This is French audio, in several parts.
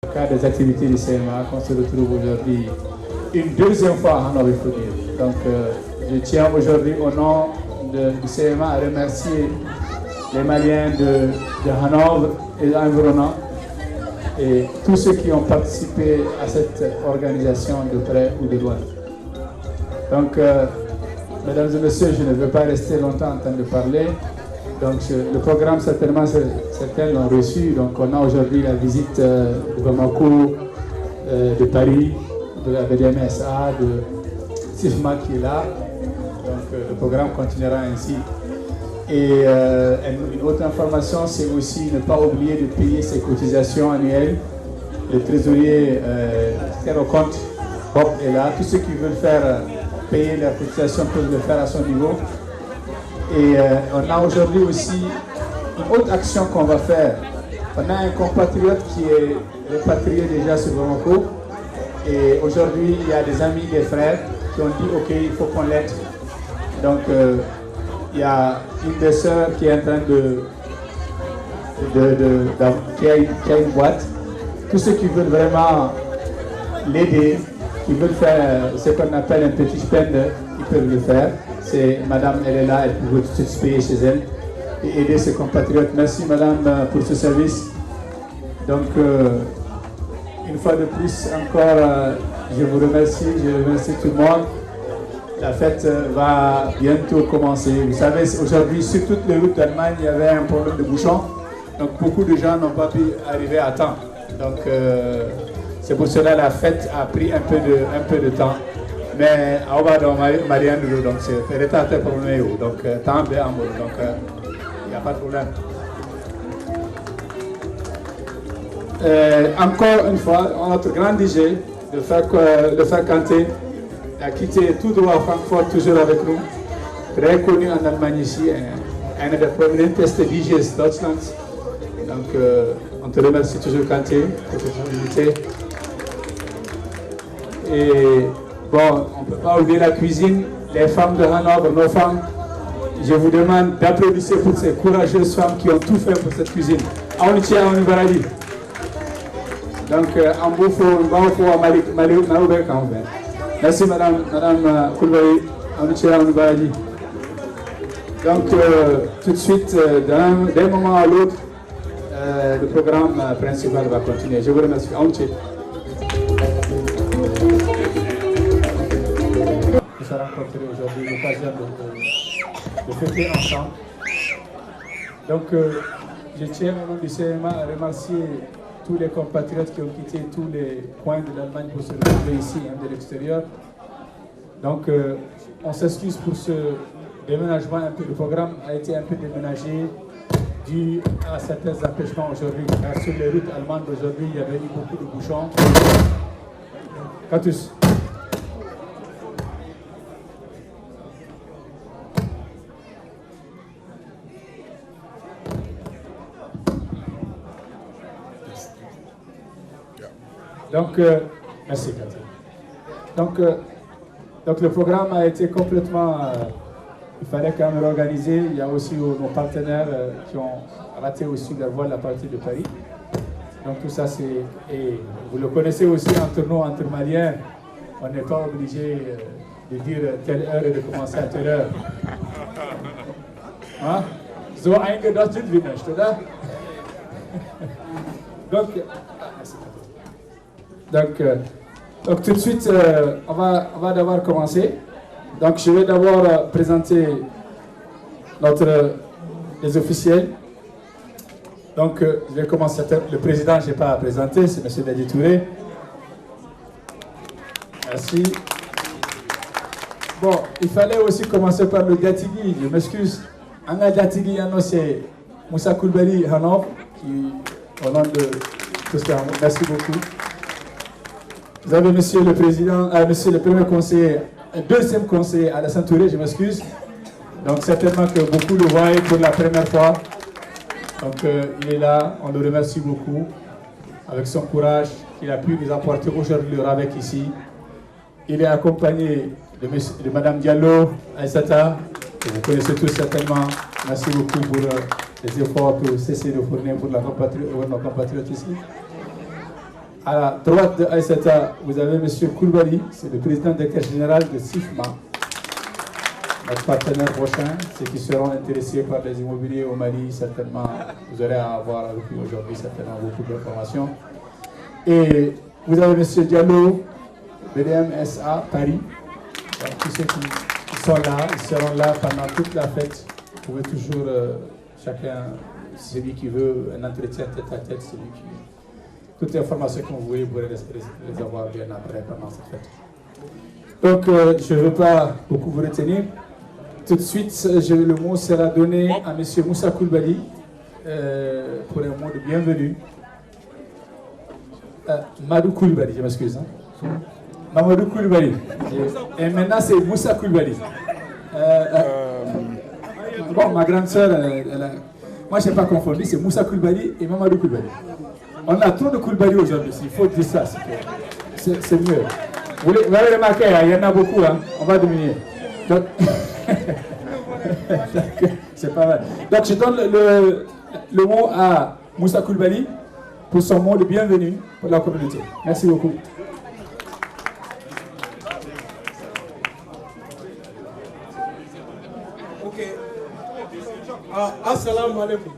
Dans le cadre des activités du CMA, qu'on se retrouve aujourd'hui une deuxième fois à Hanovre, il faut dire. Donc, je tiens aujourd'hui au nom du CMA à remercier les Maliens de Hanovre et environnants et tous ceux qui ont participé à cette organisation de près ou de loin. Donc, mesdames et messieurs, je ne veux pas rester longtemps en train de parler. Donc, le programme, certainement, certains l'ont reçu. Donc, on a aujourd'hui la visite de Bamako, de Paris, de la BDMSA, de SIFMA qui est là. Donc, le programme continuera ainsi. Et une autre information, c'est aussi ne pas oublier de payer ses cotisations annuelles. Le trésorier au compte Bob est là. Tous ceux qui veulent faire payer leurs cotisations peuvent le faire à son niveau. Et on a aujourd'hui aussi une autre action qu'on va faire. On a un compatriote qui est repatrié déjà sur Bamako. Et aujourd'hui, il y a des amis, des frères qui ont dit ok, il faut qu'on l'aide. Donc, il y a une des sœurs qui est en train qui a une boîte. Tous ceux qui veulent vraiment l'aider, qui veulent faire ce qu'on appelle un petit spend, ils peuvent le faire. C'est madame, elle est là, elle peut tout de suite se payer chez elle et aider ses compatriotes. Merci madame pour ce service. Donc, une fois de plus, encore, je vous remercie, je remercie tout le monde. La fête va bientôt commencer. Vous savez, aujourd'hui, sur toutes les routes d'Allemagne, il y avait un problème de bouchon. Donc, beaucoup de gens n'ont pas pu arriver à temps. Donc, c'est pour cela que la fête a pris un peu de temps. Mais, on va dans Marianne, donc c'est retardé pour nous. Donc, temps bien, donc, il n'y a pas de problème. Encore une fois, notre grand DJ, le frère Kanté, a quitté tout droit à Francfort, toujours avec nous. Très connu en Allemagne ici, un des prominentes DJs Deutschland. Donc, on te remercie toujours, Kanté, pour cette invité. Et bon, on ne peut pas oublier la cuisine, les femmes de Hanovre, nos femmes. Je vous demande d'applaudir pour ces courageuses femmes qui ont tout fait pour cette cuisine. Aounitia, Aounibaradi. Donc, en bouffon, à Malik, quand même. Merci madame Koulbaï, Aounitia, Aounibaradi. Donc, tout de suite, d'un moment à l'autre, le programme principal va continuer. Je vous remercie. Aounitia. Nous allons rencontrer aujourd'hui l'occasion de fêter ensemble. Donc, je tiens au nom du CMA à remercier tous les compatriotes qui ont quitté tous les coins de l'Allemagne pour se retrouver ici, de l'extérieur. Donc, on s'excuse pour ce déménagement. Le programme a été un peu déménagé dû à certains empêchements aujourd'hui. Car sur les routes allemandes aujourd'hui, il y avait eu beaucoup de bouchons. Catus. Donc, merci Cathy. Donc, le programme a été complètement, il fallait quand même l'organiser. Il y a aussi nos partenaires qui ont raté aussi leur vol à partir de Paris. Donc tout ça c'est, et vous le connaissez aussi entre nous, entre Maliens, on n'est pas obligé de dire telle heure et de commencer à telle heure. Hein? So eingedacht sind wir nicht, oder? Donc tout de suite, on va d'abord commencer. Donc je vais d'abord présenter les officiels. Donc je vais commencer. Le président, je n'ai pas à présenter, c'est M. Dadi Touré. Merci. Bon, il fallait aussi commencer par le Datigui, je m'excuse. Anga Datigui, c'est Moussa Koulbali Hanovre, qui, au nom de tout ce merci beaucoup. Vous avez monsieur le président, monsieur le premier conseiller, un deuxième conseiller, Alassane Touré, je m'excuse. Donc certainement que beaucoup le voient pour la première fois. Donc il est là, on le remercie beaucoup avec son courage qu'il a pu nous apporter aujourd'hui le RAVEC ici. Il est accompagné de Madame Diallo, Aïssata, que vous connaissez tous certainement. Merci beaucoup pour les efforts que vous cessez de fournir pour nos compatriotes ici. À la droite de Aïssata, vous avez M. Koulibaly, c'est le président directeur général de SIFMA, notre partenaire prochain. Ceux qui seront intéressés par les immobiliers au Mali, certainement, vous aurez à avoir avec lui aujourd'hui certainement beaucoup d'informations. Et vous avez M. Diallo, BDM-SA Paris. Donc, tous ceux qui sont là, ils seront là pendant toute la fête. Vous pouvez toujours, chacun, celui qui veut un entretien tête à tête, celui qui... Toutes les informations que vous voulez, vous pourrez les avoir bien après, pendant cette fête. Donc, je ne veux pas beaucoup vous retenir. Tout de suite, le mot sera donné à M. Moussa Koulibaly pour un mot de bienvenue. Madou Koulibaly, je m'excuse. Hein. Mamadou Koulibaly. Et maintenant, c'est Moussa Koulibaly. Bon, ma grande sœur, moi, je n'ai pas confondu, c'est Moussa Koulibaly et Mamadou Koulibaly. On a trop de Koulibaly aujourd'hui, il faut dire ça, c'est mieux. Vous allez remarquer, il y en a beaucoup, hein, on va diminuer. Donc, c'est pas mal. Donc, je donne le mot à Moussa Koulibaly pour son mot de bienvenue pour la communauté. Merci beaucoup. Ok. Assalamu alaikum.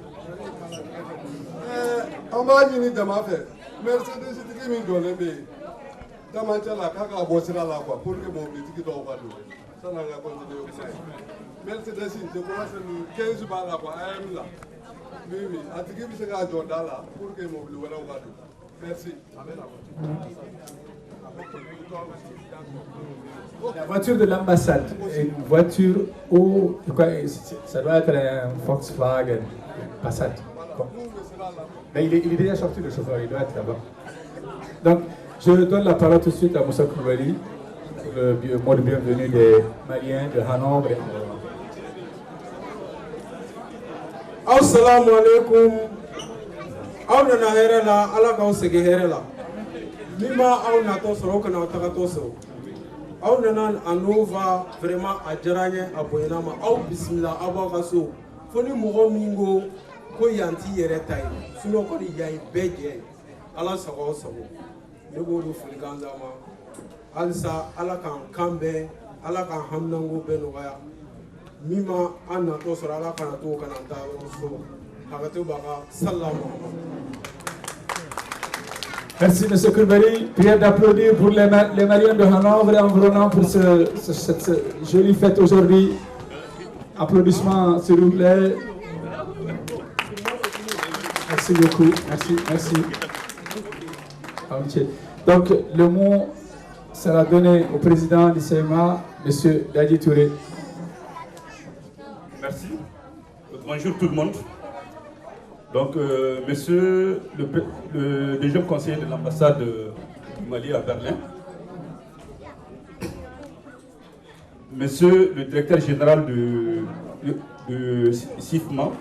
On va venir de ma fête. Merci de ce que vous me donnez. Dans ma tête, la bosse là, pour que mon petit doit avoir l'eau. Ça n'a pas continué. Merci de ce que vous avez 15 balles là, là. Oui, oui. À ce que vous avez à John là, pour que mon petit doit avoir l'eau. Merci. La voiture de l'ambassade est une voiture où, ça doit être un Volkswagen Passat. Mais il est déjà sorti le chauffeur, il doit être là-bas. Donc, je donne la parole tout de suite à Moussa Koulibaly pour le mot de bienvenue des Maliens de Hanovre et Angola. Assalamu alaikum. Auna herela, ala ka osege herela. Mima auna to soro kana taka to soro. Auna nan anova vraiment a jaranye aboyena ma au bismillah abakaso. Foni mogo mingo ko yanti yere tay. Suno ko ni yayi beje. Ala sago sago. Ne bo do fuli ganza ma. Alsa ala kan kambe, ala kan hamnango benogaya. Mima anna to soro ala kana to kana ta so. Merci M. Koulibaly. Prière d'applaudir pour les Maliens de Hanovre et environnant pour cette jolie fête aujourd'hui. Applaudissements s'il vous plaît. Merci beaucoup. Merci. Donc le mot sera donné au président du CMA, M. Dadi Touré. Merci. Bonjour tout le monde. Donc, monsieur le deuxième conseiller de l'ambassade du Mali à Berlin, monsieur le directeur général de SIFMA,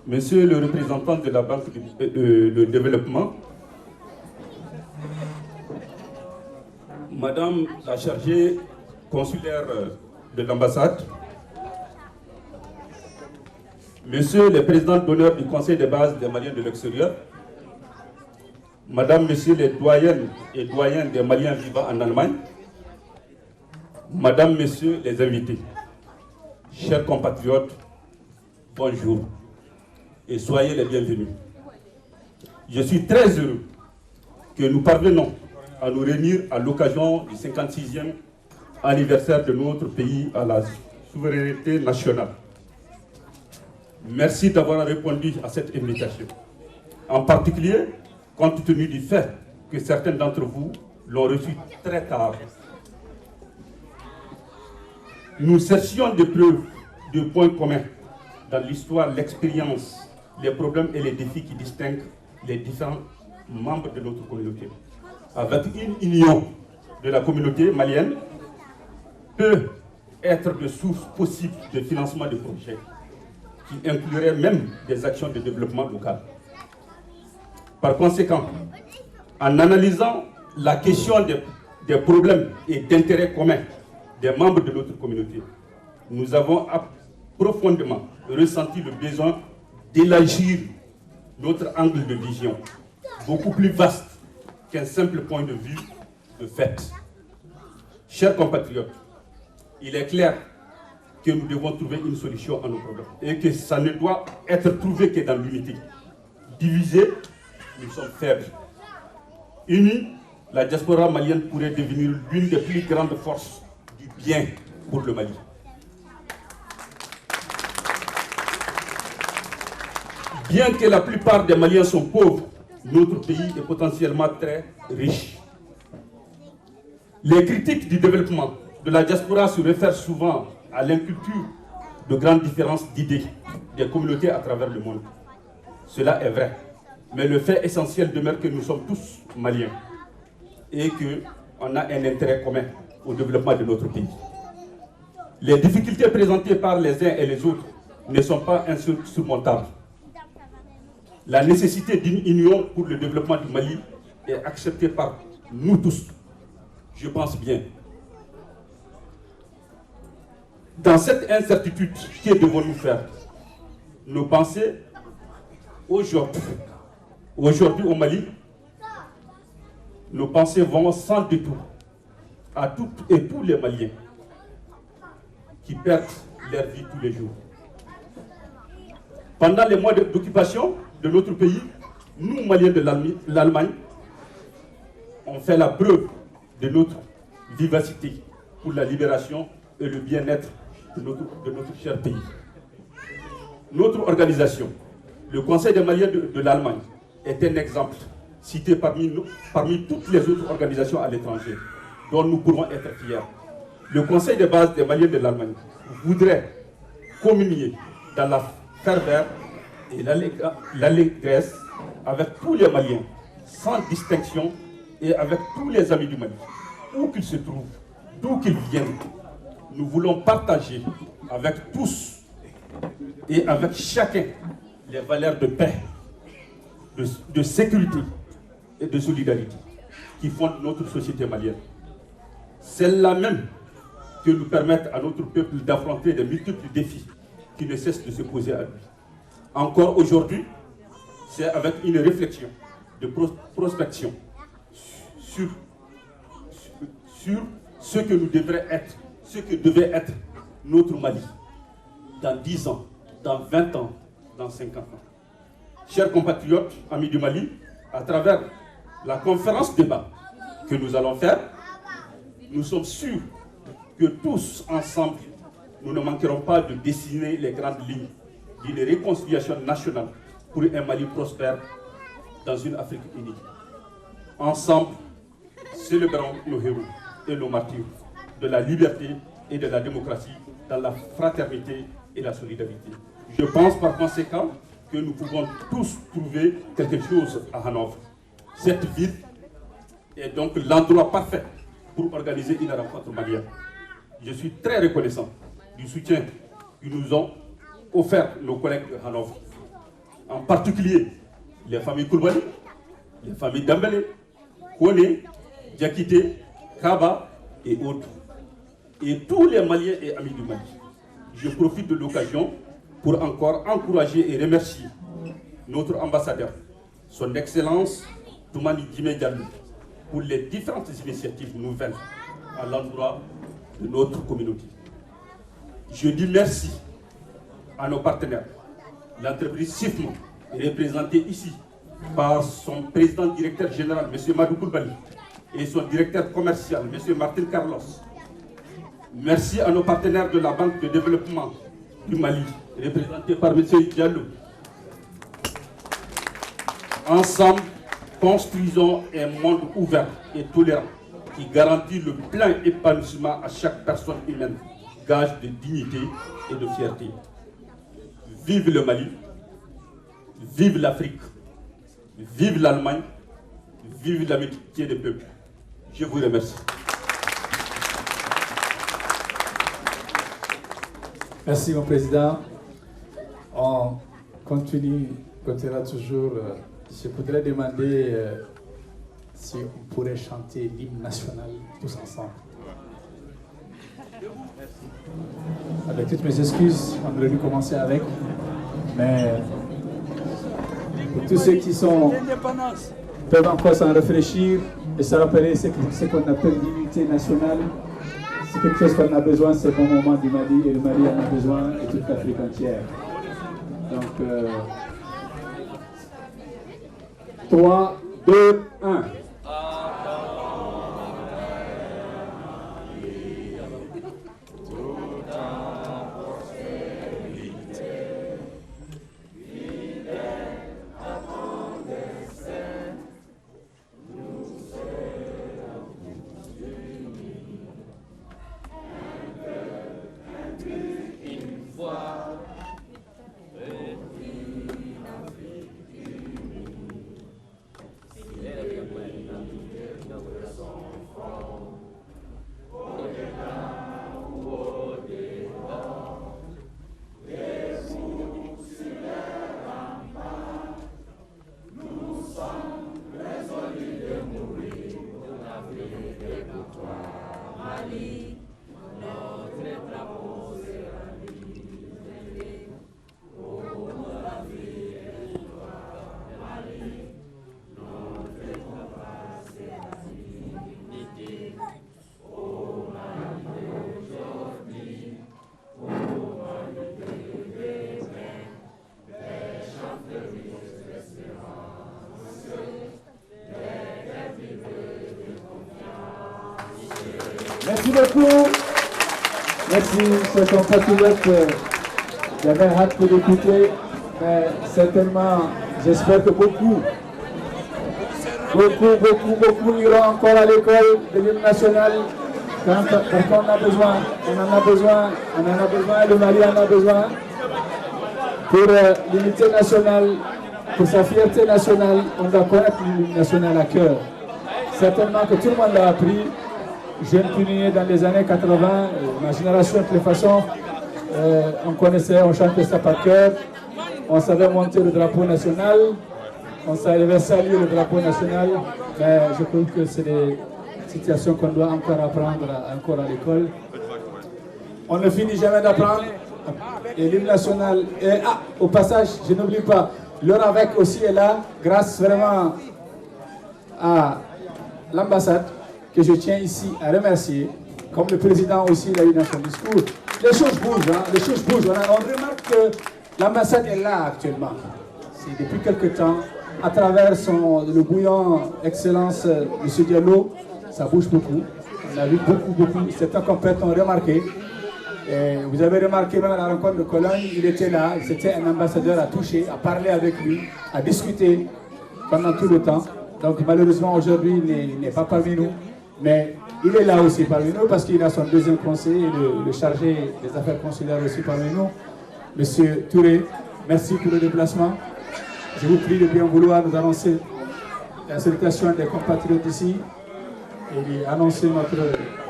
monsieur le représentant de la Banque de développement, madame la chargée consulaire de l'ambassade, Monsieur le président d'honneur du Conseil de base des Maliens de l'extérieur, Madame, Monsieur les doyennes et doyens des Maliens vivant en Allemagne, Madame, Messieurs les invités, chers compatriotes, bonjour et soyez les bienvenus. Je suis très heureux que nous parvenons à nous réunir à l'occasion du 56e anniversaire de notre pays à la souveraineté nationale. Merci d'avoir répondu à cette invitation. En particulier, compte tenu du fait que certains d'entre vous l'ont reçu très tard. Nous cherchions des preuves de points communs dans l'histoire, l'expérience, les problèmes et les défis qui distinguent les différents membres de notre communauté. Avec une union de la communauté malienne, peut être de sources possibles de financement de projets qui inclurait même des actions de développement local. Par conséquent, en analysant la question des problèmes et d'intérêts communs des membres de notre communauté, nous avons profondément ressenti le besoin d'élargir notre angle de vision beaucoup plus vaste qu'un simple point de vue de fait. Chers compatriotes, il est clair que nous devons trouver une solution à nos problèmes et que ça ne doit être trouvé que dans l'unité. Divisés, nous sommes faibles. Unis, la diaspora malienne pourrait devenir l'une des plus grandes forces du bien pour le Mali. Bien que la plupart des Maliens sont pauvres, notre pays est potentiellement très riche. Les critiques du développement de la diaspora se réfèrent souvent à l'inculture de grandes différences d'idées des communautés à travers le monde. Cela est vrai, mais le fait essentiel demeure que nous sommes tous Maliens et qu'on a un intérêt commun au développement de notre pays. Les difficultés présentées par les uns et les autres ne sont pas insurmontables. La nécessité d'une union pour le développement du Mali est acceptée par nous tous, je pense bien. Dans cette incertitude, que devons-nous faire? Nos pensées aujourd'hui au Mali, nos pensées vont sans détour à toutes et tous les Maliens qui perdent leur vie tous les jours. Pendant les mois d'occupation de notre pays, nous, Maliens de l'Allemagne, on fait la preuve de notre vivacité pour la libération et le bien-être de notre cher pays. Notre organisation, le Conseil des Maliens de l'Allemagne, est un exemple cité parmi toutes les autres organisations à l'étranger dont nous pouvons être fiers. Le Conseil de base des Maliens de l'Allemagne voudrait communier dans la ferveur et l'allégresse avec tous les Maliens, sans distinction, et avec tous les amis du Mali, où qu'ils se trouvent, d'où qu'ils viennent. Nous voulons partager avec tous et avec chacun les valeurs de paix, de sécurité et de solidarité qui fondent notre société malienne. Celles-là même que nous permettent à notre peuple d'affronter de multiples défis qui ne cessent de se poser à lui. Encore aujourd'hui, c'est avec une réflexion de prospection sur ce que nous devrions être, ce que devait être notre Mali dans 10 ans, dans 20 ans, dans 50 ans. Chers compatriotes, amis du Mali, à travers la conférence débat que nous allons faire, nous sommes sûrs que tous ensemble, nous ne manquerons pas de dessiner les grandes lignes d'une réconciliation nationale pour un Mali prospère dans une Afrique unie. Ensemble, célébrons nos héros et nos martyrs de la liberté et de la démocratie dans la fraternité et la solidarité. Je pense par conséquent que nous pouvons tous trouver quelque chose à Hanovre. Cette ville est donc l'endroit parfait pour organiser une rencontre malienne. Je suis très reconnaissant du soutien que nous ont offert nos collègues de Hanovre, en particulier les familles Koulibaly, les familles Dembélé, Kone, Diakité, Kaba et autres, et tous les Maliens et amis du Mali. Je profite de l'occasion pour encore encourager et remercier notre ambassadeur, son Excellence Toumani Djimé Diallo, pour les différentes initiatives nouvelles à l'endroit de notre communauté. Je dis merci à nos partenaires. L'entreprise SIFMA est représentée ici par son président directeur général, M. Madou Koulibaly, et son directeur commercial, M. Martin Carlos. Merci à nos partenaires de la Banque de développement du Mali, représentés par M. Diallo. Ensemble, construisons un monde ouvert et tolérant qui garantit le plein épanouissement à chaque personne humaine, gage de dignité et de fierté. Vive le Mali, vive l'Afrique, vive l'Allemagne, vive l'amitié des peuples. Je vous remercie. Merci mon président. On continuera toujours. Je voudrais demander si on pourrait chanter l'hymne national tous ensemble. Avec toutes mes excuses, on aurait dû commencer avec, mais pour tous ceux qui sont peuvent encore s'en réfléchir et se rappeler ce qu'on appelle l'unité nationale. C'est quelque chose qu'on a besoin, c'est bon moment du Mali, et le Mali en a besoin, et toute l'Afrique entière. Donc, 3, 2, 1. Merci beaucoup. Merci, chers compatriotes. J'avais hâte de l'écouter, mais certainement, j'espère que beaucoup iront encore à l'école de l'hymne national. Parce qu'on en a besoin, le Mali en a besoin pour l'unité nationale, pour sa fierté nationale. On doit connaître l'hymne national à cœur. Certainement que tout le monde l'a appris. Jeune pionnier dans les années 80, ma génération de toute façon, on connaissait, on chantait ça par cœur, on savait monter le drapeau national, on savait saluer le drapeau national, mais je trouve que c'est des situations qu'on doit encore apprendre encore à l'école. On ne finit jamais d'apprendre, et l'hymne national, et au passage, je n'oublie pas, Laurent Avec aussi est là, grâce vraiment à l'ambassade, que je tiens ici à remercier, comme le président aussi l'a eu dans son discours. Les choses bougent, hein, les choses bougent. On remarque que l'ambassade est là actuellement. C'est depuis quelque temps, à travers le bouillon Excellence M. Diallo, ça bouge beaucoup. On a vu beaucoup. Certains compères ont remarqué. Et vous avez remarqué même à la rencontre de Cologne, il était là, c'était un ambassadeur à toucher, à parler avec lui, à discuter pendant tout le temps. Donc malheureusement aujourd'hui il n'est pas parmi nous. Mais il est là aussi parmi nous parce qu'il a son deuxième conseiller, le chargé des affaires consulaires aussi parmi nous. Monsieur Touré, merci pour le déplacement. Je vous prie de bien vouloir nous annoncer la salutation des compatriotes ici et annoncer notre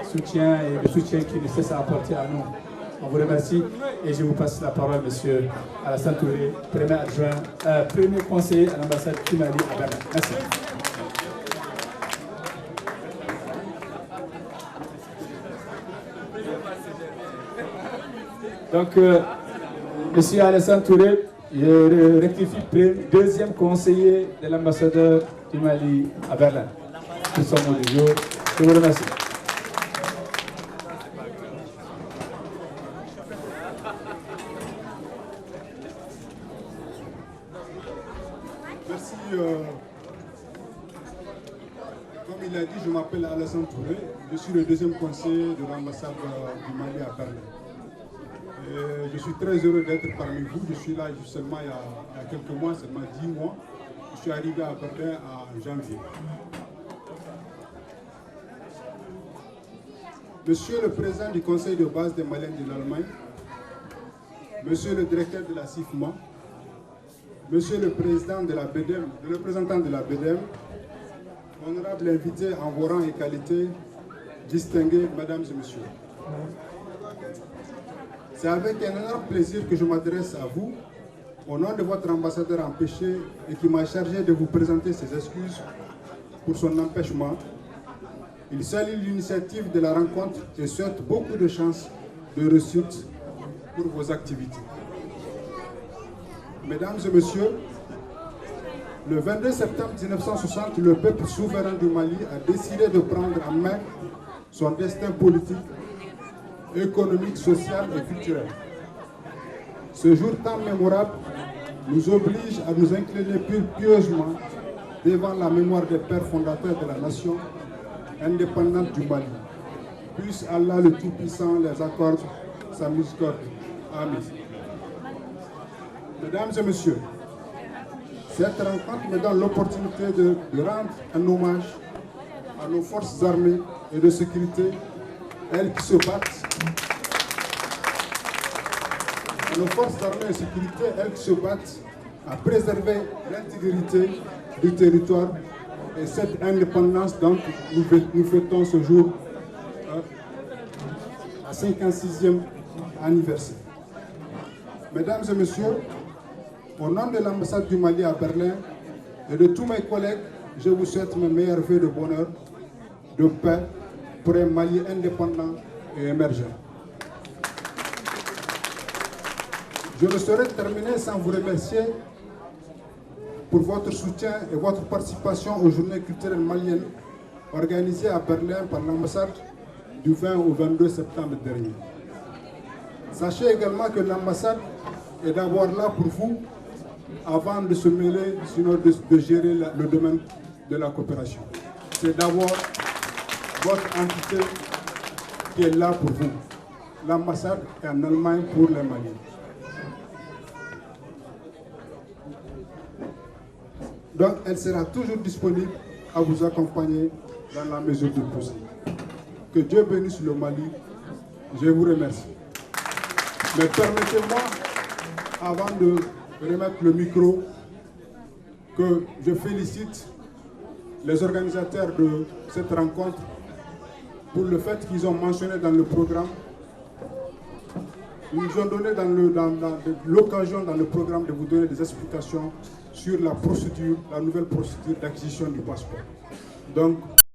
soutien et le soutien qu'il ne cesse à apporter à nous. On vous remercie et je vous passe la parole, monsieur Alassane Touré, premier conseiller à l'ambassade du Mali à Berlin. Merci. Donc, monsieur Alassane Touré, je rectifie, deuxième conseiller de l'ambassadeur du Mali à Berlin. Nous sommes au jour. Je vous remercie. Merci. Comme il a dit, je m'appelle Alassane Touré. Je suis le deuxième conseiller de l'ambassade du Mali à Berlin. Je suis très heureux d'être parmi vous. Je suis là seulement il y a quelques mois, seulement 10 mois. Je suis arrivé à Berlin en janvier. Monsieur le président du conseil de base des Maliens de l'Allemagne, monsieur le directeur de la CIFMA, monsieur le président de la BDM, le représentant de la BDM, honorable invité en vos rangs et qualités, distingués, mesdames et messieurs. C'est avec un énorme plaisir que je m'adresse à vous, au nom de votre ambassadeur empêché et qui m'a chargé de vous présenter ses excuses pour son empêchement. Il salue l'initiative de la rencontre et souhaite beaucoup de chance de réussite pour vos activités. Mesdames et messieurs, Le 22 septembre 1960, le peuple souverain du Mali a décidé de prendre en main son destin politique, économique, social et culturel. Ce jour tant mémorable nous oblige à nous incliner pieusement devant la mémoire des pères fondateurs de la nation indépendante du Mali. Puisse Allah le Tout-Puissant les accorde sa miséricorde. Amen. Mesdames et messieurs, cette rencontre me donne l'opportunité de rendre un hommage à nos forces armées et de sécurité, elles qui se battent. À nos forces armées et de sécurité, elles qui se battent à préserver l'intégrité du territoire et cette indépendance dont nous fêtons ce jour à 56e anniversaire. Mesdames et messieurs, au nom de l'ambassade du Mali à Berlin et de tous mes collègues, je vous souhaite mes meilleurs vœux de bonheur, de paix pour un Mali indépendant et émergent. Je ne saurais terminer sans vous remercier pour votre soutien et votre participation aux journées culturelles maliennes organisées à Berlin par l'ambassade du 20 au 22 septembre dernier. Sachez également que l'ambassade est d'abord là pour vous avant de se mêler, sinon de gérer le domaine de la coopération. C'est d'abord votre entité qui est là pour vous. L'ambassade est en Allemagne pour les Maliens. Donc, elle sera toujours disponible à vous accompagner dans la mesure du possible. Que Dieu bénisse le Mali. Je vous remercie. Mais permettez-moi, avant de remettre le micro, que je félicite les organisateurs de cette rencontre pour le fait qu'ils ont mentionné dans le programme, ils nous ont donné l'occasion dans le programme de vous donner des explications sur la procédure, la nouvelle procédure d'acquisition du passeport. Donc,